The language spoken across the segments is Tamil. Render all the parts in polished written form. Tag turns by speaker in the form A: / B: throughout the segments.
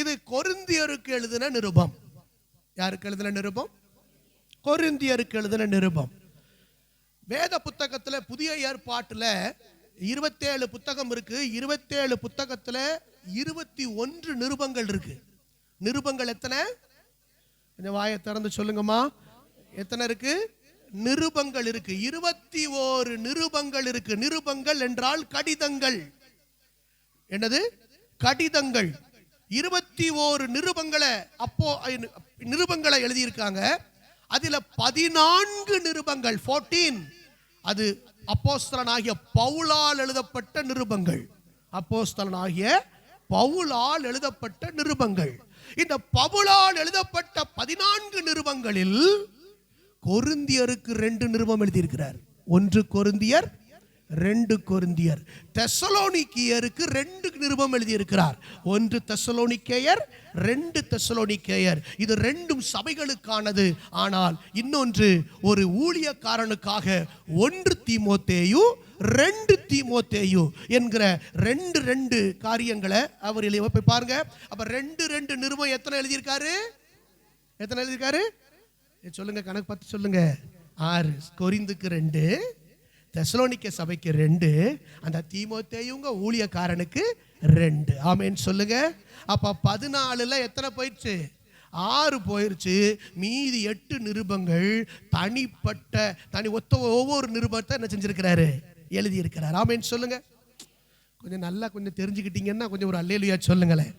A: இது கொரிந்தியருக்கு எழுதின நிருபம். யாருக்கு எழுதின நிருபம்? கொரிந்தியருக்கு எழுதின நிருபம். வேத புத்தகத்துல புதிய ஏற்பாட்டுல 27 புத்தகம் இருக்கு. 27 புத்தகத்துல 21 நிருபங்கள் இருக்கு. நிருபங்கள் எத்தனை? கொஞ்சம் வாயை திறந்து சொல்லுங்கம்மா. எத்தனை இருக்கு? நிருபங்கள் இருக்கு. 21 நிருபங்கள் இருக்கு. நிருபங்கள் என்றால் கடிதங்கள். என்னது? கடிதங்கள். 21 நிருபங்களை நிருபங்களை எழுதியிருக்காங்க. அதுல 14 நிருபங்கள் 14 அது அப்போஸ்தலனாகிய பவுலால் எழுதப்பட்ட நிருபங்கள். அப்போஸ்தலனாகிய பவுலால் எழுதப்பட்ட நிருபங்கள். இந்த பவுலால் எழுதப்பட்ட 14 நிருபங்களில் கொரிந்தியருக்கு 2 நிருபம் எழுதியிருக்கிறார். 1 கொரிந்தியர், 2 கொரிந்தியர். தெசலோனிக்கேயருக்கு 2 நிருபம் எழுதியிருக்கிறார். 1 தெசலோனிக்கேயர், 2 தெசலோனிக்கேயர். இது 2 சபைகளுக்கானது. ஆனால் இன்னொன்று ஒரு ஊழியக்காரனுக்காக 1 தீமோத்தேயு, 2 தீமோத்தேயு என்கிற 2 காரியங்களை அவர் போய் பாருங்க. அப்ப 2 நிருபம் எத்தனை எழுதியிருக்காரு? எத்தனை எழுதியிருக்காரு சொல்லுங்க, கணக்கு பார்த்து சொல்லுங்க. 6. கொரிந்துக்கு 2, தெசலோனிக்கே சபைக்கு 2, அந்த தீமோத்தேயுங்க ஊழியக்காரனுக்கு 2. ஆமென் சொல்லுங்க. அப்ப 14ல எத்தனை போயிடுச்சு? 6 போயிருச்சு. மீதி 8 நிருபங்கள் தனி ஒவ்வொரு நிருபத்தை என்ன செஞ்சிருக்கிறாரு? எழுதி இருக்கிறார். ஆமென் சொல்லுங்க. கொஞ்சம் நல்லா கொஞ்சம் தெரிஞ்சுக்கிட்டீங்கன்னா கொஞ்சம் ஒரு அல்லேலூயா சொல்லுங்களேன்.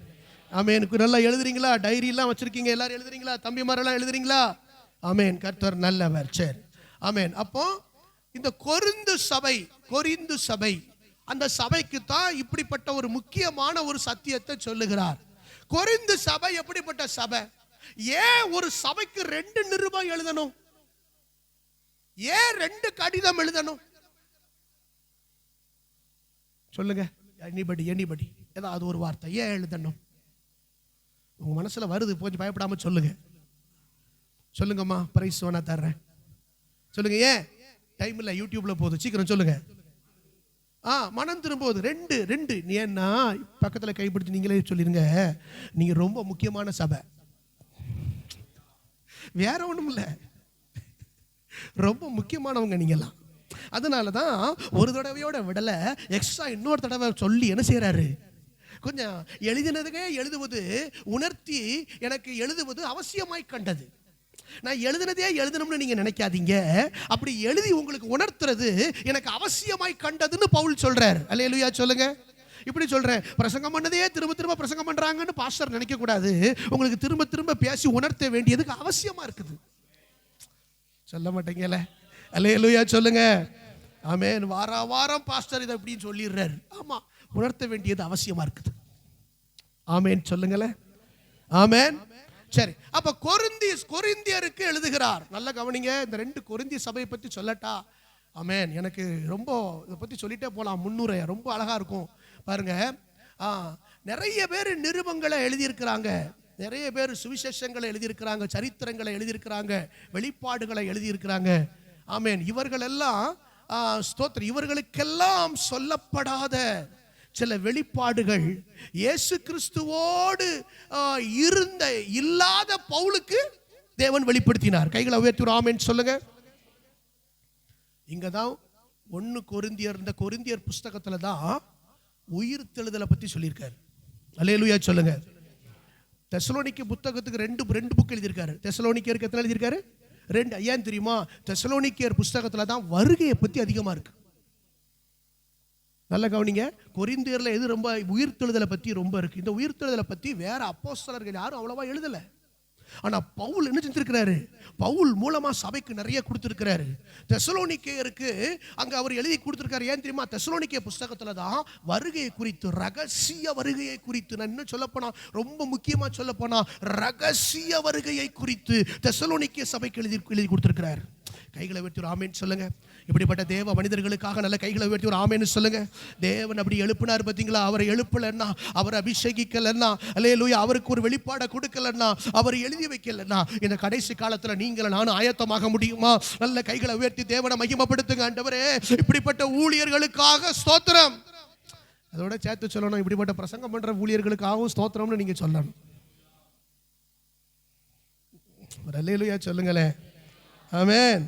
A: ஆமென். நல்லா எழுதுறீங்களா? டைரி எல்லாம் வச்சிருக்கீங்க? எல்லாரும் எழுதுறீங்களா? தம்பிமாரெல்லாம் எழுதுறீங்களா? ஆமென். கர்த்தர் நல்லவர். சரி, ஆமென். அப்போ இந்த கொரிந்து சபை அந்த சபைக்கு தான் இப்படிப்பட்ட ஒரு முக்கியமான ஒரு சத்தியத்தை சொல்லுகிறார். கொரிந்து சபை எப்படிப்பட்ட சபை? ஏன் ஒரு சபைக்கு 2 நிருபம் எழுதணும்? ஏன் 2 கடிதம் எழுதணும்? சொல்லுங்க. எனிபடி ஏதாவது ஒரு வார்த்தை ஏன் எழுதணும்? உங்க மனசுல வருது, கொஞ்சம் பயப்படாம சொல்லுங்க. சொல்லுங்கம்மா, பிரைஸ் வேணா தர்றேன். சொல்லுங்க. ஏன்? டைம் இல்லை, யூடியூப்ல போகுது, சீக்கிரம் சொல்லுங்க. மனம் திரும்புவது 2. ஏன்னா பக்கத்துல கைப்பிடிச்சு நீங்களே சொல்லிருங்க, நீங்க ரொம்ப முக்கியமான சபை. வேற ஒண்ணும் இல்ல, ரொம்ப முக்கியமானவங்க நீங்கெல்லாம். அதனாலதான் ஒரு தடவையோட விடல, எக்ஸ்ட்ரா இன்னொரு தடவை சொல்லி என்ன செய்யறாரு? கொஞ்சம் எழுதினதுக்கே எழுதுவது உணர்த்தி எனக்கு எழுதுவது அவசியமாய் கண்டது. நான் எழுதினதே எழுதணும்னு நீங்க நினைக்காதீங்க. அப்படி எழுதி உங்களுக்கு உணர்த்துறது எனக்கு அவசியமாய் கண்டதுன்னு பவுல் சொல்றார். அல்லேலூயா சொல்லுங்க. இப்படி சொல்றேன், பிரசங்கம் பண்ணதே திரும்ப பிரசங்கம் பண்றாங்கன்னு பாஸ்டர் நினைக்க கூடாது. உங்களுக்கு திரும்ப பேசி உணர்த்த வேண்டியதுக்கு அவசியமா இருக்குது. சொல்ல மாட்டீங்கல்ல? அல்லேலூயா சொல்லுங்க. ஆமென். வாரம் பாஸ்டர் இதை இப்படின்னு சொல்லிடுறாரு. ஆமா, உணர்த்த வேண்டியது அவசியமா இருக்குது. ஆமென் சொல்லுங்களேன். ஆமென். சரி, அப்ப கொரிந்தியருக்கு எழுதுகிறார். நல்ல கவனிங்க. இந்த 2 கொரிந்திய சபையை பத்தி சொல்லட்டா? ஆமென். எனக்கு ரொம்ப இதை பத்தி சொல்லிட்டே போலாம். 300 ரொம்ப அழகா இருக்கும் பாருங்க. நிறைய பேர் நிருபங்களை எழுதியிருக்கிறாங்க, நிறைய பேர் சுவிசேஷங்களை எழுதியிருக்கிறாங்க, சரித்திரங்களை எழுதியிருக்கிறாங்க, வெளிப்பாடுகளை எழுதியிருக்கிறாங்க. ஆமென். இவர்கள் எல்லாம் ஸ்தோத்திரம், இவர்களுக்கெல்லாம் சொல்லப்படாத சில வெளிப்பாடுகள் இயேசு கிறிஸ்துவோடு இல்லாத பவுலுக்கு தேவன் வெளிப்படுத்தினார். கைகளை உயர்த்தி ஆமென் சொல்லுங்க. இங்கதான் 1 கொரிந்தியர், இந்த கொரிந்தியர் புஸ்தகத்துல தான் உயிர்த்தெழுதலை பத்தி சொல்லியிருக்காரு. அல்லேலூயா சொல்லுங்க. தெசலோனிக்கே புத்தகத்துக்கு 2 புக் எழுதியிருக்காரு. தெசலோனிக்கேருக்கு எத்தனை எழுதியிருக்காரு? 2. ஏன் தெரியுமா? தெசலோனிக்கேயர் புஸ்தகத்துல தான் வருகையை பத்தி அதிகமா இருக்கு. நல்ல கவனிங்க. கொரிந்தியர்ல எது ரொம்ப? உயிர்த்தெழுதலை பத்தி ரொம்ப இருக்கு. இந்த உயிர்த்தெழுதலை பத்தி வேற அப்போஸ்தலர்கள் யாரும் அவ்வளவா எழுதல. ஆனா பவுல் என்ன செஞ்சிருக்கிறாரு? பவுல் மூலமா சபைக்கு நிறைய கொடுத்திருக்கிறாரு. தெசலோனிக்கேயருக்கு அங்க அவர் எழுதி கொடுத்திருக்காரு. ஏன் தெரியுமா? தெசலோனிக்கே புஸ்தகத்துல தான் வருகையை குறித்து, ரகசிய வருகையை குறித்து, நான் இன்னும் சொல்ல போனா ரொம்ப முக்கியமா சொல்ல போனா ரகசிய வருகையை குறித்து தெசலோனிக்கே சபைக்கு எழுதி கொடுத்திருக்கிறார். கைகளை உயர்த்தி ஒரு ஆமென் சொல்லுங்க. இப்படிப்பட்ட தேவ மனிதர்களுக்காக நல்ல கைகளை உயர்த்தி ஒரு ஆமென் சொல்லுங்க. தேவன் அப்படி எழுப்பினார் பாத்தீங்களா? அவரை எழுப்பலன்னா, அவரை அபிஷேகிக்கலன்னா, அல்லேலூயா, அவருக்கு ஒரு வெளிப்பாடை கொடுக்கலன்னா, அவர் எழுதி வைக்கலன்னா, இந்த கடைசி காலத்துல நீங்கள நானும் ஆயத்தமாக முடியுமா? நல்ல கைகளை உயர்த்தி தேவனை மகிமைப்படுத்துங்க. ஆண்டவரே, இப்படிப்பட்ட ஊழியர்களுக்காக ஸ்தோத்திரம். அதோட சேர்த்து சொல்லணும், இப்படிப்பட்ட பிரசங்கம் பண்ற ஊழியர்களுக்காகவும் ஸ்தோத்திரம்னு நீங்க சொல்லணும். அல்லேலூயா சொல்லுங்களேன். ஆமென்.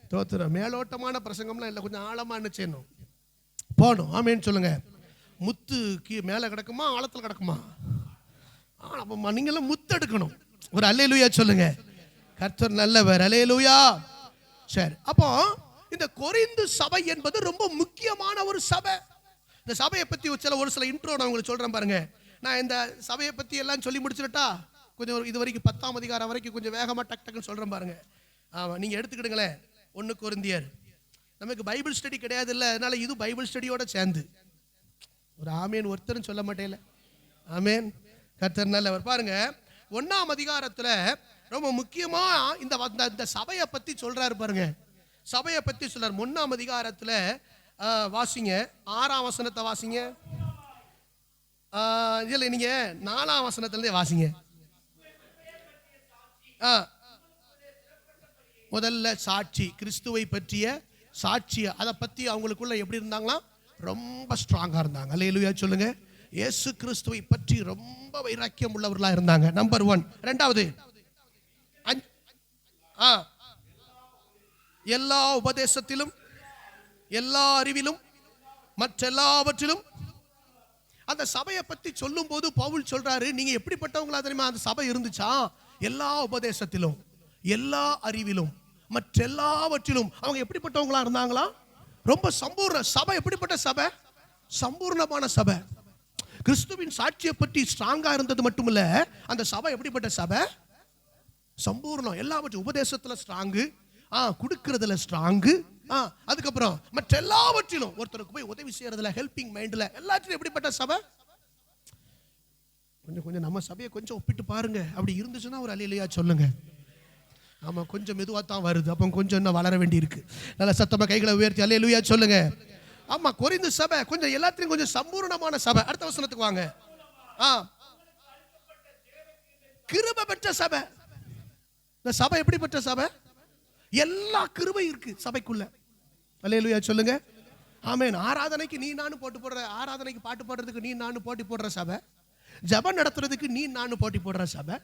A: ஸ்தோத்திரம். மேலோட்டமான பிரசங்கம்லாம் இல்லை, கொஞ்சம் ஆழமா என்ன செய்யணும், போகணும். ஆமென் சொல்லுங்க. முத்து மேலே கிடக்குமா ஆழத்தில் கிடக்குமா? நீங்களும் முத்து எடுக்கணும். ஒரு அல்லேலூயா சொல்லுங்க. கர்த்தர் நல்லவர். அல்லேலூயா. சரி, அப்போ இந்த கொரிந்து சபை என்பது ரொம்ப முக்கியமான ஒரு சபை. இந்த சபையை பத்தி ஒரு சில இன்ட்ரோ நான் உங்களுக்கு சொல்றேன் பாருங்க. நான் இந்த சபையை பத்தி எல்லாம் சொல்லி முடிச்சுட்டா கொஞ்சம் இது வரைக்கும் 10ஆம் அதிகாரம் வரைக்கும் கொஞ்சம் வேகமா டக் டக்குன்னு சொல்றேன் பாருங்க. ஆமா, நீங்க எடுத்துக்கிடுங்களேன். 1 கொரிந்தியர். நமக்கு பைபிள் ஸ்டடி கிடையாது இல்லை, அதனால இது பைபிள் ஸ்டடியோட சேர்ந்து. ஒரு ஆமேன் ஒருத்தரும் சொல்ல மாட்டேல. ஆமேன். கர்த்தர் நல்லவர். பாருங்க, 1ஆம் அதிகாரத்துல ரொம்ப முக்கியமா இந்த சபையை பத்தி சொல்றாரு பாருங்க. சபையை பத்தி சொல்றாரு. 1ஆம் அதிகாரத்துல வாசிங்க, 6ஆம் வசனத்தை வாசிங்க. இதுல நீங்க 4ஆம் வசனத்துல இருந்தே வாசிங்க. முதல்ல சாட்சி, கிறிஸ்துவை பற்றிய சாட்சி, அதை பத்தி அவங்களுக்குள்ள எப்படி இருந்தாங்களாம், ரொம்ப ஸ்ட்ராங்கா இருந்தாங்க. அல்லேலூயா சொல்லுங்க. இயேசு கிறிஸ்துவை பற்றி ரொம்ப வைராக்கியம் உள்ளவர்களா இருந்தாங்க. நம்பர் 1. இரண்டாவது, எல்லா உபதேசத்திலும் எல்லா அறிவிலும் மற்றெல்லாவற்றிலும். அந்த சபையை பத்தி சொல்லும் போது பவுல் சொல்றாரு, நீங்க எப்படிப்பட்டவங்களா தெரியுமா? அந்த சபை இருந்துச்சா, எல்லா உபதேசத்திலும் எல்லா அறிவிலும் மற்றெல்லாவற்றிலும் அவங்க எப்படிப்பட்டவங்களா இருந்தாங்களா? ரொம்ப சம்பூர்ண சபை. எப்படிப்பட்ட சபை? சம்பூர்ணமான சபை. கிறிஸ்துவின் சாட்சியை பற்றி ஸ்ட்ராங்கா இருந்தது மட்டுமில்ல, அந்த சபை எப்படிப்பட்ட சபை? சம்பூர்ணம். எல்லாவற்றும் உபதேசத்துல ஸ்ட்ராங்கு, கொடுக்கறதுல ஸ்ட்ராங்கு, அதுக்கப்புறம் மற்ற எல்லாவற்றிலும் ஒருத்தருக்கு போய் உதவி செய்யறதுல, ஹெல்பிங் மைண்ட்ல, எல்லாத்திலும் எப்படிப்பட்ட சபை? கொஞ்சம் கொஞ்சம் நம்ம சபையை கொஞ்சம் ஒப்பிட்டு பாருங்க. அப்படி இருந்துச்சுன்னா ஒரு அல்லேலூயா சொல்லுங்க. ஆமா, கொஞ்சம் மெதுவா தான் வருது, அப்போ கொஞ்சம் இன்னும் வளர வேண்டி இருக்கு. நல்ல சத்தமா கைகளை உயர்த்தி அல்லேலூயா சொல்லுங்க. ஆமா, கொரிந்து சபை கொஞ்சம் எல்லாத்திலும் கொஞ்சம் சம்பூர்ணமான சபை. அடுத்த வசனத்துக்கு வாங்க. கிருபை பெற்ற சபை. இந்த சபை எப்படிப்பட்ட சபை? எல்லா கிருபை இருக்கு சபைக்குள்ள. அல்லேலூயா சொல்லுங்க. ஆமென். ஆராதனைக்கு நீ நானும் போட்டு போடுற, ஆராதனைக்கு பாட்டு பாடுறதுக்கு நீ நானும் போட்டி போடுற சபை, ஜெபம் நடத்துறதுக்கு நீ நானும் போட்டி போடுற சபை,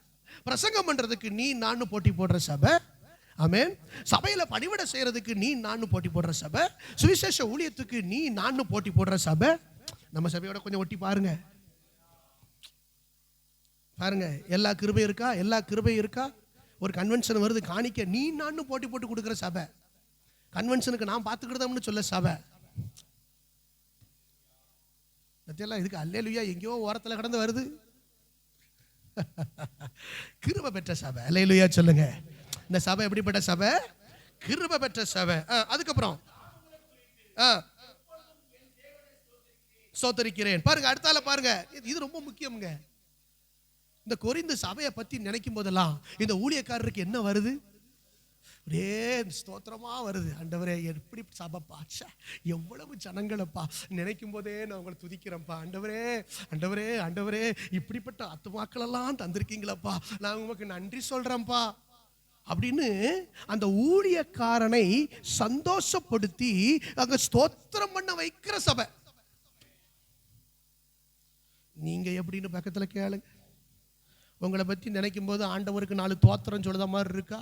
A: பிரசங்கம் பண்றதுக்கு நீ நானும் போட்டி போடுற சபை. ஆமென். சபையில பணிவிட செய்யறதுக்கு நீ நானும் போட்டி போடுற சபை, சுவிசேஷ ஊழியத்துக்கு நீ நானும் போட்டி போடுற சபை. நம்ம சபையோட கொஞ்சம் ஒட்டி பாருங்க. பாருங்க, எல்லா கிருபை இருக்கா? எல்லா கிருபை இருக்கா? ஒரு கன்வென்ஷன் வருது, காணிக்க நீ நானும் போட்டி போட்டு கொடுக்குற சபை. கன்வென்ஷனுக்கு நான் பார்த்துக்கிட்டோம்னு சொல்ல சபை. இதுக்கு அல்லேலூயா எங்கேயோ ஓரத்தில் கடந்து வருது. கிருபை பெற்ற சபை. அல்லேலூயா சொல்லுங்க. இந்த சபை எப்படிப்பட்ட சபை? கிருபை பெற்ற சபை. அதுக்கப்புறம் ஸ்தோத்திரிக்கிறேன். பாருங்க, அடுத்தால பாருங்க, இது ரொம்ப முக்கியம்ங்க. இந்த கொரிந்து சபையை பத்தி நினைக்கும் போதெல்லாம் இந்த ஊழியக்காரருக்கு என்ன வருது? ஒரே ஸ்தோத்திரமா வருது. ஆண்டவரே, எப்படி சபைப்பா, எவ்வளவு ஜனங்களப்பா, நினைக்கும் போதே நான் உங்களை துதிக்கிறேன்ப்பா. ஆண்டவரே ஆண்டவரே ஆண்டவரே, இப்படிப்பட்ட ஆத்துமாக்கள் எல்லாம் தந்திருக்கீங்களப்பா, நான் உங்களுக்கு நன்றி சொல்றேன்ப்பா அப்படின்னு அந்த ஊழியக்காரனை சந்தோஷப்படுத்தி அங்க ஸ்தோத்திரம் பண்ண வைக்கிற சபை. நீங்க எப்படின்னு பக்கத்துல கேளுங்க. உங்களை பத்தி நினைக்கும் போது ஆண்டவருக்கு 4 தோத்திரம் சொல்லுத மாதிரி இருக்கா?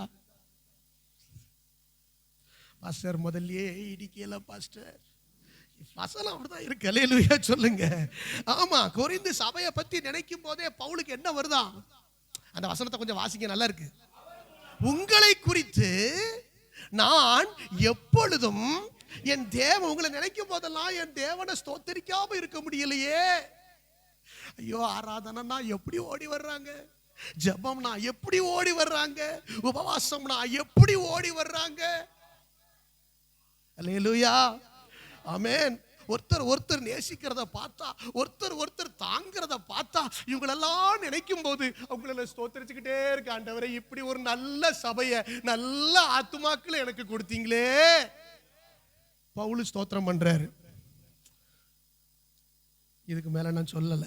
A: பாஸ்டர் முதல்லயே இடிக்கல பாஸ்டர், வசனம் அப்படிதான் இருக்கு. அல்லேலூயா சொல்லுங்க. ஆமா, கொரிந்து சபையை பத்தி நினைக்கும் போதே பவுலுக்கு என்ன வருதா? அந்த வசனத்தை கொஞ்சம் வாசிக்க, நல்லா இருக்கு. உங்களை குறித்து நான் எப்பொழுதும் என் தேவன், உங்களை நினைக்கும் போதெல்லாம் என் தேவனை ஸ்தோத்திரிக்காம இருக்க முடியலையே. ஐயோ, ஆராதனைனா எப்படி ஓடி வர்றாங்க, ஜெபம்னா எப்படி ஓடி வர்றாங்க, உபவாசம்னா எப்படி ஓடி வர்றாங்க. அல்லேலூயா. ஆமென். ஒருத்தர் ஒருத்தர் நேசிக்கிறத பார்த்தா, ஒருத்தர் ஒருத்தர் தாங்கிறத பார்த்தா, இவங்களெல்லாம் நினைக்கும் போது அவங்கள ஸ்தோத்திரிச்சுக்கிட்டே இருக்க. ஆண்டவரே, இப்படி ஒரு நல்ல சபையை, நல்ல ஆத்துமாக்களை எனக்கு கொடுத்தீங்களே. பவுல் ஸ்தோத்திரம் பண்றாரு. இதுக்கு மேல நான் சொல்லல.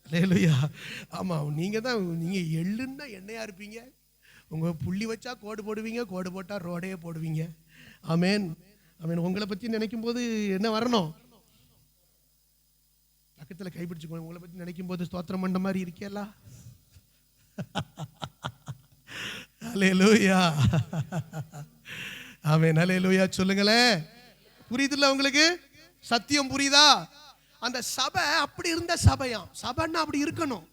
A: அல்லேலூயா. ஆமா, நீங்க தான், நீங்க எள்ளுன்னா எண்ணெயா இருப்பீங்க. உங்க புள்ளி வச்சா கோடு போடுவீங்க, கோடு போட்டா ரோடே போடுவீங்க. ஆமென். ஆமென். உங்களை பத்தி நினைக்கும் போது என்ன வரணும்? பக்கத்துல கைப்பிடிச்சுக்கோங்க. உங்களை பத்தி நினைக்கும் போது ஸ்தோத்திரம் பண்ண மாதிரி இருக்கேல்ல. அல்லேலூயா, ஆமென், அல்லேலூயா சொல்லுங்களேன். புரியுதுல்ல உங்களுக்கு? சத்தியம் புரியுதா? அந்த சபை அப்படி இருந்த சபையாம். சபைன்னா அப்படி இருக்கணும்.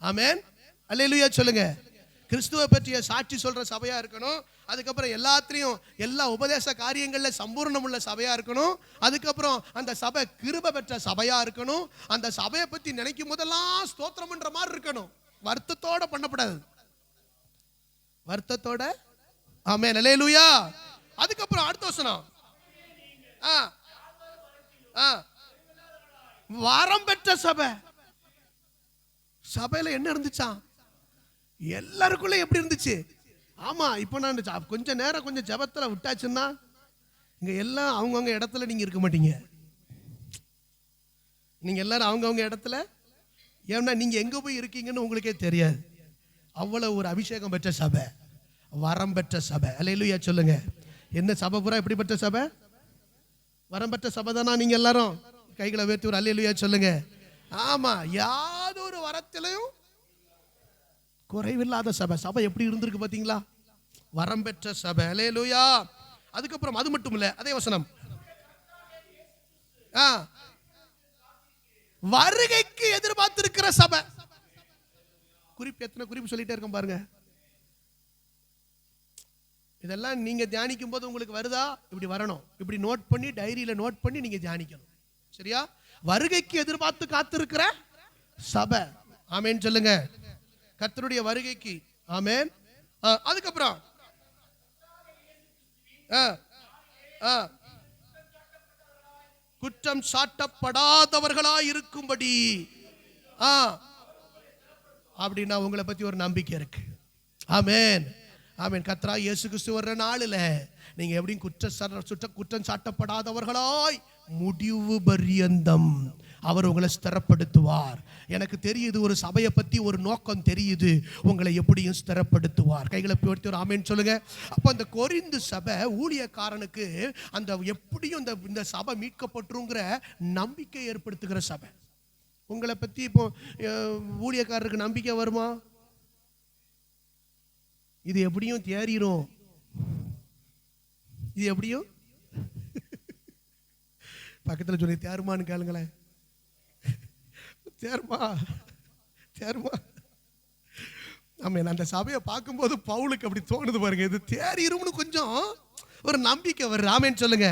A: ஆமென், அல்லேலூயா சொல்லுங்க. கிறிஸ்துவை பற்றிய சாட்சி சொல்ற சபையா இருக்கணும். அதுக்கப்புறம் எல்லாத்திலையும் எல்லா உபதேச காரியங்கள்ல சம்பூர்ணம் உள்ள சபையா இருக்கணும். அதுக்கப்புறம் அந்த சபை கிருபை பெற்ற சபையா இருக்கணும். அந்த சபையை பத்தி நினைக்கும் போதெல்லாம் ஸ்தோத்திரம் பண்ற மாதிரி இருக்கணும். வருத்தத்தோட பண்ணப்படாது, வருத்தத்தோட. ஆமென், அல்லேலூயா. அதுக்கப்புறம் அடுத்த வசனம், வரம் பெற்ற சபை. சபையில என்ன இருந்துச்சா? எல்லாருக்குள்ள எப்படி இருந்துச்சு? ஆமா, இப்ப நான் கொஞ்ச நேரம் கொஞ்சம் ஜெபத்துல விட்டாச்சுன்னா இங்க எல்லாம் அவங்கவுங்க இடத்துல நீங்க இருக்க மாட்டீங்க. நீங்க எல்லாரும் அவங்கவுங்க இடத்துல, ஏன்னா நீங்க எங்க போய் இருக்கீங்கன்னு உங்களுக்கே தெரியாது. அவ்வளவு ஒரு அபிஷேகம் பெற்ற சபை, வரம் பெற்ற சபை. அல்லேலூயா சொல்லுங்க. என்ன சபை பூரா எப்படிப்பட்ட சபை? வரம் பெற்ற சபை தானா? நீங்க எல்லாரும் கைகளை உயர்த்தி ஒரு அல்லேலூயா சொல்லுங்க. ஆமா, யாதொரு வரத்திலையும் குறைவில்லாத சபை. சபை எப்படி இருந்திருக்கு பாத்தீங்களா? வரம் பெற்ற சபை. அல்லேலூயா. அதுக்கப்புறம் அது மட்டும் இல்ல, அதே வசனம், வருகைக்கு எதிர்பார்த்திருக்கிற சபை. குறிப்பு எத்தனை குறிப்பு சொல்லிட்டே இருக்கேன் பாருங்க. இதெல்லாம் நீங்க தியானிக்கும் போது உங்களுக்கு வருதா? இப்படி வரணும், இப்படி நோட் பண்ணி டைரியில நோட் பண்ணி நீங்க தியானிக்கணும். சரியா? வருகைக்கு எதிர்பார்த்து காத்திருக்கிற சபை. ஆமென் சொல்லுங்க. கர்த்தருடைய வருகைக்கு. ஆமென். அதுக்கப்புறம் குற்றம் சாட்டப்படாதவர்களாய் இருக்கும்படி. அப்படின்னா உங்களை பத்தி ஒரு நம்பிக்கை இருக்கு. ஆமென், ஆமென். கர்த்தராகிய இயேசு கிறிஸ்து வர்ற நாளில் நீங்க எப்படியும் குற்றம் சாட்டப்படாதவர்களாய் முடிவு பரியந்தம் அவர் உங்களை ஸ்திரப்படுத்துவார். எனக்கு தெரியுது, ஒரு சபையை பத்தி ஒரு நோக்கம் தெரியுது, உங்களை எப்படியும் ஸ்திரப்படுத்துவார். கைகளை உயர்த்தி ஒரு ஆமென் சொல்லுங்க. அப்ப அந்த கொரிந்து சபை ஊழியக்காரனுக்கு அந்த எப்படியும் இந்த சபை மீட்கப்பட்டுருங்கிற நம்பிக்கை ஏற்படுத்துகிற சபை. உங்களை பத்தி இப்போ ஊழியக்காரருக்கு நம்பிக்கை வருமா? இது எப்படியும் தேறிரும், இது எப்படியும். பக்கத்தில் சொல்லி தேருமான்னு கேளுங்களேன். தேருமா, தேருமா. நம்ம அந்த சபையை பார்க்கும்போது பவுலுக்கு அப்படி தோணுது பாருங்க, இது தேறிரும்னு கொஞ்சம் ஒரு நம்பிக்கை வருது. ஆமென் சொல்லுங்க.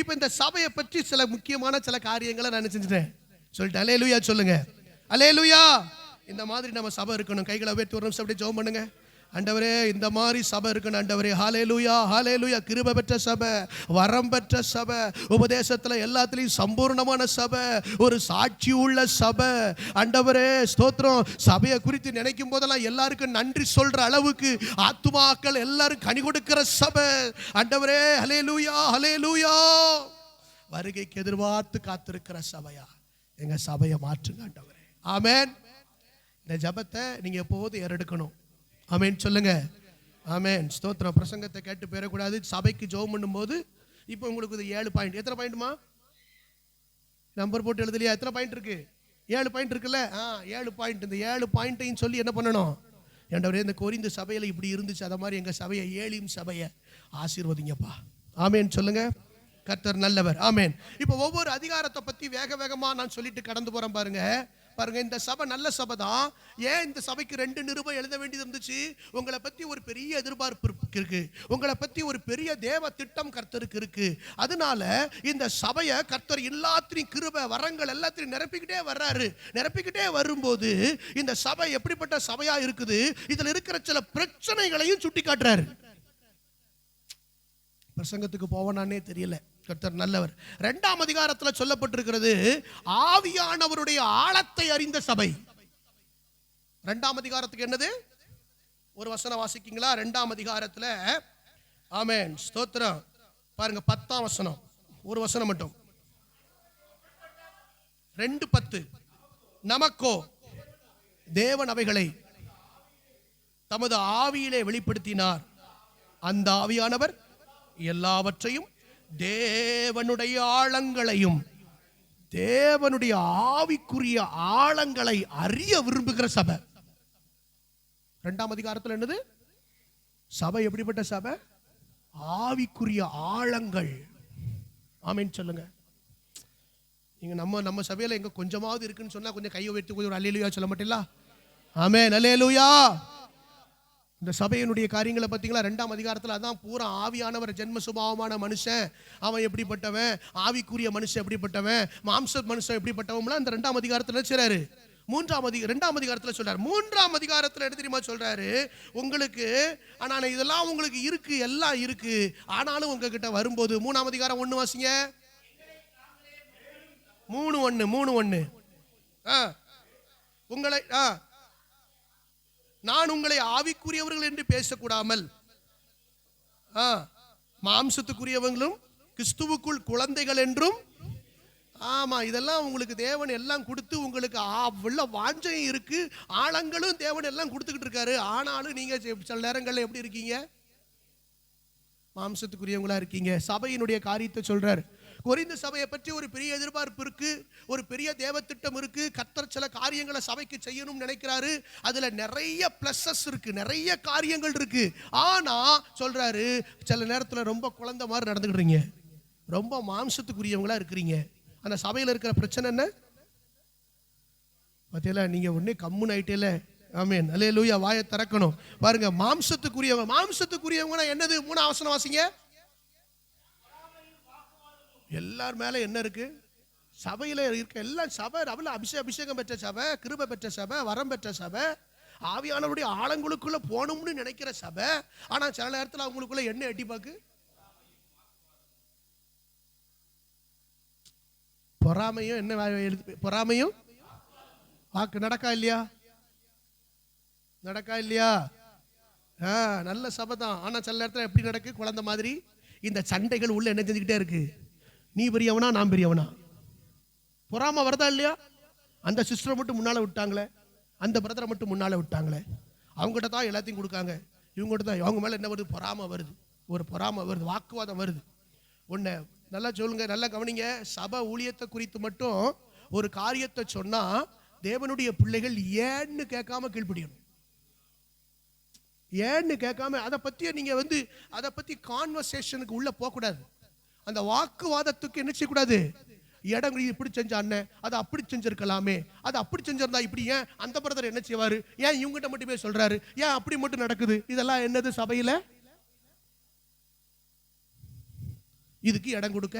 A: இப்போ இந்த சபையை பற்றி சில முக்கியமான சில காரியங்களை நான் செஞ்சுட்டேன் சொல்லிட்டு அல்லேலூயா சொல்லுங்க. அல்லேலூயா. இந்த மாதிரி நம்ம சபை இருக்கணும். கைகளை உயர்த்தி ஒரு நிமிஷம் அப்படியே ஜெபம் பண்ணுங்க. ஆண்டவரே, இந்த மாதிரி சபை இருக்கணும் ஆண்டவரே. ஹல்லேலூயா, ஹல்லேலூயா. கிருபை பெற்ற சபை, வரம் பெற்ற சபை, உபதேசத்துல எல்லாத்துலயும் சம்பூர்ணமான சபை, ஒரு சாட்சி உள்ள சபை. ஆண்டவரே ஸ்தோத்திரம். சபையை குறித்து நினைக்கும் போதெல்லாம் எல்லாருக்கும் நன்றி சொல்ற அளவுக்கு ஆத்துமாக்கள் எல்லாரும் கனி கொடுக்கிற சபை. ஆண்டவரே ஹல்லேலூயா, ஹல்லேலூயா. வருகைக்கு எதிர்பார்த்து காத்திருக்கிற சபையா எங்க சபையை மாற்றுங்க ஆண்டவரே. ஆமென். இந்த ஜபத்தை நீங்க எப்போது ஏறெடுக்கணும். ஆமென் சொல்லுங்க. ஆமென் ஸ்தோத்திரம். பிரசங்கத்தை கேட்டு போயிடக்கூடாது. சபைக்கு ஜெபம் பண்ணும்போது இப்போ உங்களுக்கு இது 7 பாயிண்ட். எத்தனை பாயிண்ட்மா? நம்பர் போட்டு எழுதலையா? எத்தனை பாயிண்ட் இருக்கு? 7 பாயிண்ட் இருக்குல்ல? 7 பாயிண்ட். இந்த 7 பாயிண்ட்டையும் சொல்லி என்ன பண்ணணும்? ஆண்டவரே, இந்த கொரிந்து சபையில் இப்படி இருந்துச்சு, அதை மாதிரி எங்கள் சபையை, ஏலிம் சபையை ஆசீர்வதிங்கப்பா. ஆமென் சொல்லுங்க. கர்த்தர் நல்லவர். ஆமென். இப்போ ஒவ்வொரு அதிகாரத்தை பற்றி வேக வேகமாக நான் சொல்லிட்டு கடந்து போகிறேன் பாருங்க. பாருங்க, இந்த சபை நல்ல சபை தான். ஏன் இந்த சபைக்கு 2 நிருபம் எழுத வேண்டியது இருந்துச்சு? உங்களை பத்தி ஒரு பெரிய எதிர்பார்ப்பு இருக்கு, உங்களை பத்தி ஒரு பெரிய தேவ திட்டம் கர்த்தருக்கு இருக்கு. அதனால இந்த சபையை கர்த்தர் எல்லாத்திலையும் கிருபை வரங்கள் எல்லாத்திலையும் நிரப்பிக்கிட்டே வர்றாரு. நிரப்பிக்கிட்டே வரும்போது இந்த சபை எப்படிப்பட்ட சபையா இருக்குது, இதுல இருக்கிற சில பிரச்சனைகளையும் சுட்டி காட்டுறாரு. பிரசங்கத்துக்கு போவனானே தெரியல. கர்த்தர் நல்லவர். 2ஆம் அதிகாரத்தில் சொல்லப்பட்டிருக்கிறது ஆவியானவருடைய ஆழத்தை அறிந்த சபை. 2ஆம் அதிகாரத்துக்கு என்னது? ஒரு வசனம் வாசிக்கீங்களா? 2ஆம் அதிகாரத்தில். ஆமென் ஸ்தோத்திரம். பாருங்க 10ஆம் வசனம், ஒரு வசனம் மட்டும். 2:10. நமக்கோ தேவன் அவைகளை தமது ஆவியிலே வெளிப்படுத்தினார். அந்த ஆவியானவர் எல்லாவற்றையும் தேவனுடைய ஆழங்களையும் தேவனுடைய ஆவிக்குரிய ஆழங்களை அறிய விரும்புகிற சபை. 2ஆம் அதிகாரத்தில் என்னது? சபை எப்படிப்பட்ட சபை? ஆவிக்குரிய ஆழங்கள். ஆமென் சொல்லுங்க. நீங்க நம்ம சபையில எங்க கொஞ்சமாவது இருக்குன்னு சொன்னா கொஞ்சம் கையை உயர்த்தி கொஞ்சம் ஒரு அல்லேலூயா சொல்ல மாட்டீங்களா? ஆமென், அல்லேலூயா. இந்த சபையினுடைய காரியங்களை பார்த்தீங்களா? 2ஆம் அதிகாரத்தில் அதான் பூரா ஆவியானவர் ஜென்ம சுபாவமான மனுஷன் அவன் எப்படிப்பட்டவன், ஆவிக்குரிய மனுஷன் எப்படிப்பட்டவன், மாம்ச மனுஷன் எப்படிப்பட்டவன் இந்த 2ஆம் அதிகாரத்தில் சொல்றாரு. 2ஆம் அதிகாரத்தில் சொல்றாரு. 3ஆம் அதிகாரத்தில் என்ன தெரியுமா சொல்றாரு? உங்களுக்கு ஆனா இதெல்லாம் உங்களுக்கு இருக்கு, எல்லாம் இருக்கு, ஆனாலும் உங்ககிட்ட வரும்போது 3ஆம் அதிகாரம் 1 வாசிங்க. 3:1 உங்களை நான் உங்களை ஆவிக்குரியவர்கள் என்று பேசக்கூடாமல் மாம்சத்துக்குரியவங்களும் கிறிஸ்துவுக்குள் குழந்தைகள் என்றும். ஆமா, இதெல்லாம் உங்களுக்கு தேவன் எல்லாம் கொடுத்து உங்களுக்கு உள்ள வாஞ்சையும் இருக்கு, ஆழங்களும் தேவன் எல்லாம் கொடுத்துக்கிட்டு இருக்காரு. ஆனாலும் நீங்க சில நேரங்கள்ல எப்படி இருக்கீங்க? மாம்சத்துக்குரியவங்களா இருக்கீங்க. சபையினுடைய காரியத்தை சொல்றாரு. கொரிந்து சபையை பற்றி ஒரு பெரிய எதிர்பார்ப்பு இருக்கு, ஒரு பெரிய தேவ திட்டம் இருக்கு. கர்த்தர் சில காரியங்களை சபைக்கு செய்யணும்னு நினைக்கிறாரு. அதுல நிறைய பிளஸஸ் இருக்கு, நிறைய காரியங்கள் இருக்கு. ஆனா சொல்றாரு, சில நேரத்துல ரொம்ப குழந்தை மாதிரி நடந்துக்கிட்டீங்க, ரொம்ப மாம்சத்துக்குரியவங்களா இருக்கிறீங்க. அந்த சபையில இருக்கிற பிரச்சனை என்ன பார்த்தீங்களா? நீங்க ஒண்ணே கம்முன்னு ஆயிட்டேல. ஆமென், அல்லேலூயா. வாயை திறக்கணும். பாருங்க, மாம்சத்துக்குரியவங்க என்னது? 3ஆம் வசனம் வாசிங்க. எல்லார் மேல என்ன இருக்கு? சபையில இருக்க எல்லாம் சபை அபிஷேகம் பெற்ற சபை, கிருபை பெற்ற சபை, வரம் பெற்ற சபை, ஆவியானவருடைய ஆழங்களுக்குள்ள போகணும்னு நினைக்கிற சபை. ஆனா சில நேரத்தில் அவங்களுக்குள்ள என்ன எட்டி பாக்கு? பொறாமையும் என்ன பொறாமையும் வாக்கு நடக்கா இல்லையா? நடக்கா இல்லையா? நல்ல சபை தான். ஆனா சில நேரத்தில் எப்படி நடக்கு? குழந்தை மாதிரி இந்த சண்டைகள் உள்ள என்ன செஞ்சுக்கிட்டே இருக்கு? நீ பெரியவனா, நான் பெரியவனா? பொறாம வருதா இல்லையா? அந்த சிஸ்டரை மட்டும் முன்னால விட்டாங்களே, அந்த பிரதரை மட்டும் முன்னால விட்டாங்களே, அவங்ககிட்ட தான் எல்லாத்தையும் கொடுக்காங்க, இவங்ககிட்ட தான். அவங்க மேல என்ன வருது? பொறாம வருது. ஒரு பொறாம வருது, வாக்குவாதம் வருது. ஒண்ணு நல்லா சொல்லுங்க, நல்லா கவனிங்க. சபை ஊழியத்தை குறித்து மட்டும் ஒரு காரியத்தை சொன்னா தேவனுடைய பிள்ளைகள் ஏன்னு கேட்காம கீழ்ப்படியணும். ஏன்னு கேட்காம அதை பத்தி நீங்க அதை பத்தி கான்வர்சேஷனுக்கு உள்ள போக கூடாது. அந்த வாக்குவாதத்துக்கு என்ன செய்யக்கூடாது? இடம் இப்படி செஞ்சானே, அதை அப்படி செஞ்சிருக்கலாமே, அதை அப்படி செஞ்சிருந்தா இப்படி, ஏன் அந்த பிரதர் என்ன செய்வாரு, ஏன் இவங்கிட்ட மட்டுமே சொல்றாரு, ஏன் அப்படி மட்டும் நடக்குது? இதெல்லாம் என்னது? சபையில இதுக்கு இடம் கொடுக்க.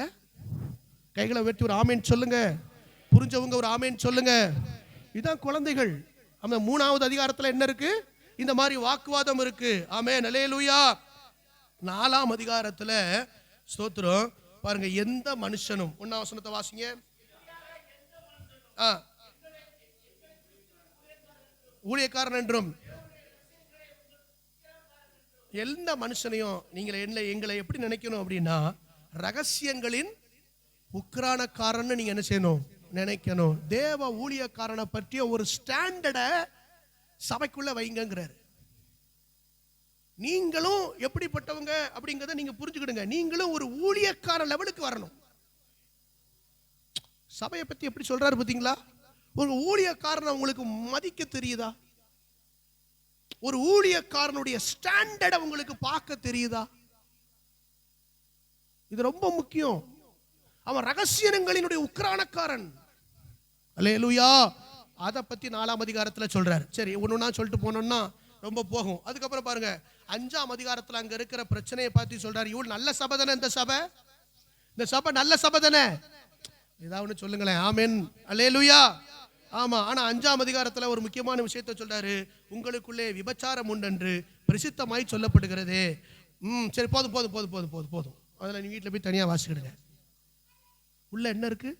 A: கைகளை வெட்டி ஒரு ஆமேன் சொல்லுங்க. புரிஞ்சவங்க ஒரு ஆமேன் சொல்லுங்க. இதான் குழந்தைகள். அந்த 3ஆவது அதிகாரத்துல என்ன இருக்கு? இந்த மாதிரி வாக்குவாதம் இருக்கு. ஆமென், அல்லேலூயா. 4ஆம் அதிகாரத்துல ஸ்தோத்திரம் பாருங்க, எந்த மனுஷனும் 1ஆம் வசனத்தை வாசிங்க. ஊழியக்காரன் என்றும் எந்த மனுஷனையும் நீங்க எங்களை எப்படி நினைக்கணும் அப்படின்னா, ரகசியங்களின் உக்ரானக்காரன் நீங்க என்ன செய்யணும்? நினைக்கணும். தேவ ஊழியக்காரனை பற்றிய ஒரு ஸ்டாண்டர்ட சபைக்குள்ள வைங்கிறாரு. நீங்களும் எப்படிப்பட்டவங்க அப்படிங்கறத நீங்க புரிஞ்சுக்கிடுங்க. நீங்களும் ஒரு ஊழியக்கார லெவலுக்கு வரணும். சபையை பத்தி எப்படி சொல்றாரு பாத்தீங்களா? ஒரு ஊழியக்காரனை உங்களுக்கு மதிக்க தெரியுதா? ஒரு ஊழியக்காரனுடைய ஸ்டாண்டர்ட உங்களுக்கு பார்க்க தெரியுதா? இது ரொம்ப முக்கியம். அவன் ரகசியங்களினுடைய உக்ரானக்காரன். அல்லேலூயா. அதை பத்தி 4ஆம் அதிகாரத்துல சொல்றாரு. சரி, ஒண்ணுன்னா சொல்லிட்டு போனோம்னா ரொம்ப போகும். அதுக்கப்புறம் பாருங்க, 5ஆம் அதிகாரத்துல அங்க இருக்கிற பிரச்சனையை பார்த்து சொல்றாரு. இவ்வளவு நல்ல சபை தானே இந்த சபை? இந்த சபை நல்ல சபை தானே? ஏதாவது சொல்லுங்களேன். ஆமென், அல்லேலூயா. ஆமா. ஆனா 5ஆம் அதிகாரத்துல ஒரு முக்கியமான விஷயத்தை சொல்றாரு. உங்களுக்குள்ளே விபச்சாரம் உண்டென்று பிரசித்தமாய் சொல்லப்படுகிறதே. சரி, போதும் போதும் போதும் போதும் போதும் போதும். அதில் நீ வீட்டில் போய் தனியாக வாசிக்கிடுங்க. உள்ள என்ன இருக்கு?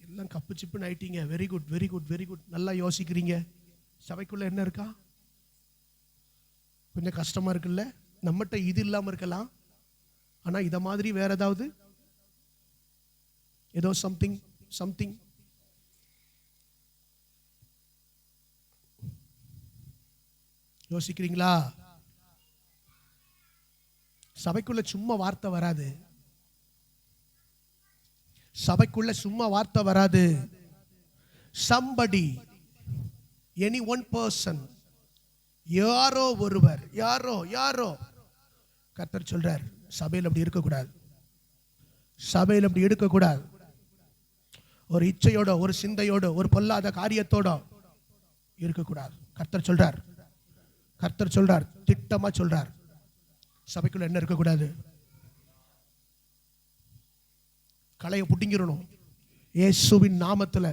A: எல்லாம் கப்பு சிப்புன்னு ஆயிட்டீங்க. Very good, very good, very good. நல்லா யோசிக்கிறீங்க. சபைக்குள்ள என்ன இருக்கா? கொஞ்சம் கஷ்டமா இருக்குல்ல? நம்மகிட்ட இது இல்லாம இருக்கலாம், ஆனா இத மாதிரி வேற ஏதோ சம்திங் யோசிக்கிறீங்களா? சபைக்குள்ள சும்மா வார்த்தை வராது. சபைக்குள்ள சும்மா வார்த்தை வராது. somebody, any one person, யாரோ ஒருவர், யாரோ கர்த்தர் சொல்றார், சபையில் அப்படி இருக்கக்கூடாது. சபையில் அப்படி இருக்கக்கூடாது. ஒரு இச்சையோட, ஒரு சிந்தையோட, ஒரு பொல்லாத காரியத்தோட இருக்கக்கூடாது. கர்த்தர் சொல்றார், திட்டமா சொல்றார். சபைக்குள்ள என்ன இருக்கக்கூடாது? களைய புட்டிங்கிடணும். இயேசுவின் நாமத்துல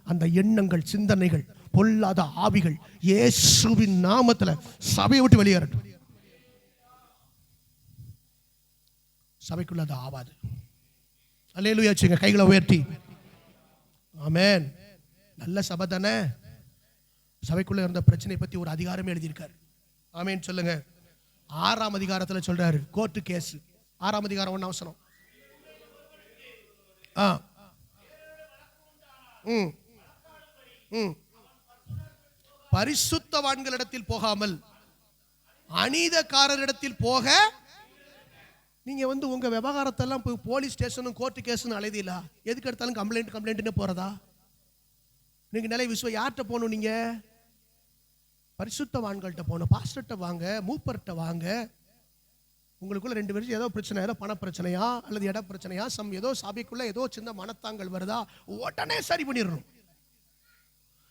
A: அந்த எண்ணங்கள், சிந்தனைகள், பொல்லாத ஆவிகள் இயேசுவின் நாமத்துல சபையை விட்டு வெளியேறட்டும். சபைக்குள்ள அது ஆவாது. அல்லேலூயா சொல்லுங்க, கைகளை உயர்த்தி. ஆமென். நல்ல சபை தானே. சபைக்குள்ள இருந்த பிரச்சனை பத்தி ஒரு அதிகாரமே எழுதியிருக்காரு. ஆமென் சொல்லுங்க. 6ஆம் அதிகாரத்துல சொல்றாரு, கோர்ட்டு கேஸ். 6ஆம் அதிகாரம் 1 வசனம். பரிசுத்தவான்களிடத்தில் போகாமல் அநீதக்காரரிடத்தில் போக. நீங்க உங்க விவகாரத்தெல்லாம் போய் போலீஸ் ஸ்டேஷனும் கோர்ட்டு கேஸ்னு அலைதீங்களா? எதுக்கு எடுத்தாலும் கம்ப்ளைண்ட்னு போறதா? நீங்க நிலை யார்கிட்ட போகணும்? நீங்க பரிசுத்தவான்கள்ட்ட போகணும். பாஸ்டர்ட்ட வாங்க, மூப்பர்கிட்ட வாங்க. உங்களுக்குள்ள 2 பேரும் ஏதோ பிரச்சனை, ஏதோ பண பிரச்சனையா அல்லது இட பிரச்சனையா, ஏதோ சபைக்குள்ள ஏதோ சின்ன மனத்தாங்கள் வருதா, உடனே சரி பண்ணிடணும்.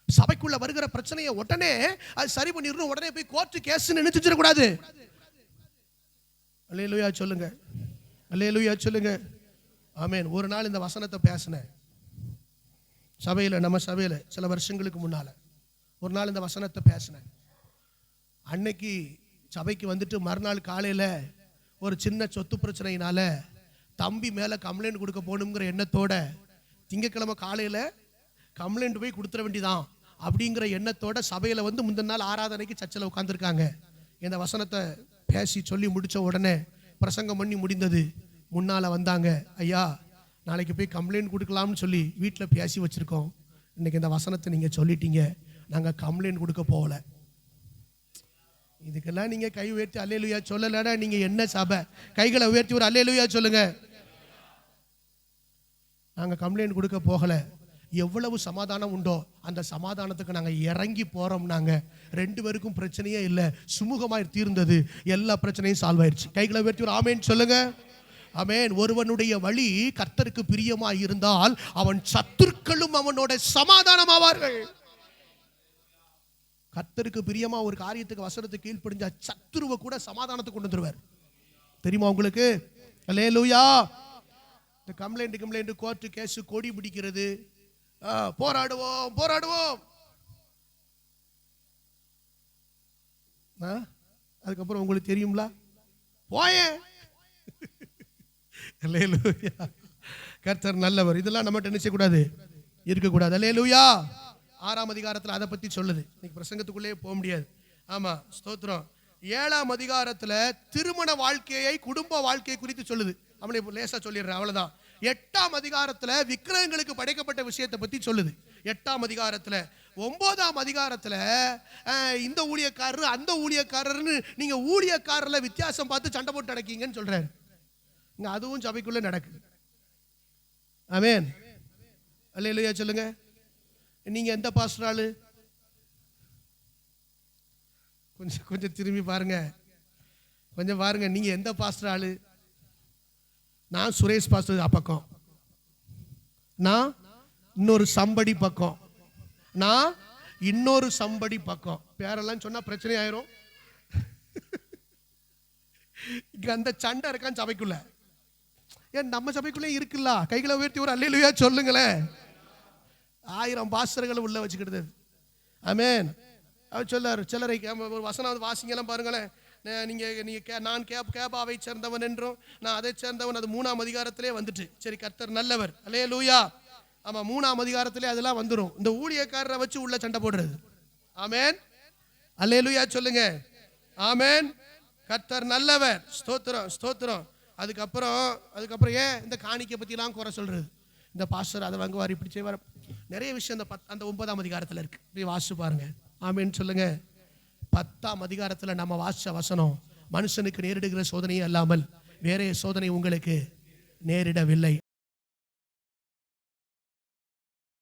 A: சபைக்குள்ள வருகிற பிரச்சனையை உடனே அது சரி பண்ணிடணும். உடனே போய் கோர்ட்டு கேஸ் நினைச்சிட கூடாது. அல்லேலூயா சொல்லுங்க, அல்லேலூயா சொல்லுங்க. ஆமென். ஒரு நாள் இந்த வசனத்தை பேசினேன் சபையில், நம்ம சபையில் சில வருஷங்களுக்கு முன்னால ஒரு நாள் இந்த வசனத்தை பேசினேன். அன்னைக்கு சபைக்கு வந்துட்டு மறுநாள் காலையில் ஒரு சின்ன சொத்து பிரச்சனையினால தம்பி மேலே கம்ப்ளைண்ட் கொடுக்க போகணுங்கிற எண்ணத்தோட திங்கக்கிழமை காலையில் கம்ப்ளைண்ட் போய் கொடுத்துட வேண்டியதான் அப்படிங்கிற எண்ணத்தோட சபையில் முந்தின நாள் ஆராதனைக்கு சர்ச்சில் உட்காந்துருக்காங்க. இந்த வசனத்தை பேசி சொல்லி முடித்த உடனே பிரசங்கம் பண்ணி முடிந்தது. முன்னால் வந்தாங்க, ஐயா நாளைக்கு போய் கம்ப்ளைண்ட் கொடுக்கலாம்னு சொல்லி வீட்டில் பேசி வச்சுருக்கோம். இன்றைக்கி இந்த வசனத்தை நீங்கள் சொல்லிட்டீங்க, நாங்கள் கம்ப்ளைண்ட் கொடுக்க போகலை. இதுக்கெல்லாம் நீங்கள் கை உயர்த்தி அல்லேலூயா சொல்லலைன்னா நீங்கள் என்ன சபை? கைகளை உயர்த்தி ஒரு அல்லேலூயா சொல்லுங்க. நாங்கள் கம்ப்ளைண்ட் கொடுக்க போகலை. எவ்வளவு சமாதானம் உண்டோ அந்த சமாதானத்துக்கு நாங்கள் இறங்கி போகிறோம். நாங்கள் 2 பேருக்கும் பிரச்சனையே இல்லை, சுமூகமாக தீர்ந்தது, எல்லா பிரச்சனையும் சால்வ் ஆயிடுச்சு. கைகளை உயர்த்தி ஒரு ஆமேன் சொல்லுங்க. ஆமென். ஒருவனுடைய வழி கர்த்தருக்கு பிரியமாய் இருந்தால் அவன் சத்துருக்களும் அவனோட சமாதானம் ஆவார்கள். கர்த்தருக்கு பிரியமா ஒரு காரியத்துக்கு வசனத்துக்கு கீழ்ப்படிஞ்சா சத்துருவை கூட சமாதானத்துக்கு கொண்டு வந்துருவார். தெரியுமா உங்களுக்கு? அல்லேலூயா. இந்த கம்ப்ளைண்ட் கோர்ட்டு கேஸ் கொடி பிடிக்கிறது, போராடுவோம். அதுக்கப்புறம் உங்களுக்கு தெரியுங்களா? போயேன். அல்லேலூயா. கர்த்தர் நல்லவர். இதெல்லாம் நம்ம நினைச்ச கூடாது, இருக்கக்கூடாது. அல்லேலூயா. 6ஆம் அதிகாரத்தில் அதை பத்தி சொல்லுது. இன்னைக்கு பிரசங்கத்துக்குள்ளே போக முடியாது. ஆமா, ஸ்தோத்திரம். 7ஆம் அதிகாரத்தில் திருமண வாழ்க்கையை, குடும்ப வாழ்க்கையை குறித்து சொல்லுது. அவனை லேசா சொல்லிடுறேன், அவ்வளவுதான். 8ஆம் அதிகாரத்தில் விக்கிரகங்களுக்கு படைக்கப்பட்ட விஷயத்தை பத்தி சொல்லுது. 8ஆம் அதிகாரத்தில். 9ஆம் அதிகாரத்தில் இந்த ஊழியக்காரர் அந்த ஊழியக்காரர்னு நீங்க ஊழியக்காரர்ல வித்தியாசம் பார்த்து சண்டை போட்டு நடக்கீங்கன்னு சொல்றாரு. அதுவும் சபைக்குள்ள நடக்குது. ஆமென். அல்லேலூயா சொல்லுங்க. நீங்க எந்த பாஸ்டர் ஆளு? கொஞ்சம் திரும்பி பாருங்க, கொஞ்சம் பாருங்க. நீங்க எந்த பாஸ்டர் ஆளு? நான் சுரேஷ் பாஸ்டர் பக்கம், நான் இன்னொரு சம்படி பக்கம், நான் இன்னொரு சம்படி பக்கம். பேரெல்லாம் சொன்னா பிரச்சனை ஆயிரும். இங்க அந்த சண்டை இருக்கான் சபைக்குள்ள. ஏன் நம்ம சபைக்குள்ளே இருக்குல்ல? கைகளை உயர்த்தி ஒரு அல்லேலூயா சொல்லுங்களேன். 1000 பாஸ்டர்களை உள்ள வச்சுக்கிடுது. ஆமென். அவர் சொல்லார், சிலரை ஒரு வசனம் வாசிங்கெல்லாம் பாருங்களேன். நான் கேபாவை சேர்ந்தவன் என்றும் நான் அதை சேர்ந்தவன். அது 3ஆம் அதிகாரத்திலே வந்துட்டு. சரி, கர்த்தர் நல்லவர். அல்லேலூயா. ஆமா, 3ஆம் அதிகாரத்திலே அதெல்லாம் வந்துடும். இந்த ஊழியக்காரரை வச்சு உள்ள சண்டை போடுறது. ஆமென். அல்லேலூயா சொல்லுங்க. ஆமென். கர்த்தர் நல்லவர். ஸ்தோத்திரம், ஸ்தோத்திரம். அதுக்கப்புறம் ஏன் இந்த காணிக்கை பத்திலாம் குறை சொல்றது? இந்த பாஸ்டர் அதை வாங்குவார், இப்படி செய்வார். நிறைய விஷயம் அந்த 9ஆம் அதிகாரத்தில் இருக்கு. இப்படி வாசிச்சு பாருங்க. ஆமென் சொல்லுங்க. 10ஆம் அதிகாரத்தில் நம்ம வாசிச்ச வசனம், மனுஷனுக்கு நேரிடுகிற சோதனையே அல்லாமல் வேற சோதனை உங்களுக்கு நேரிடவில்லை.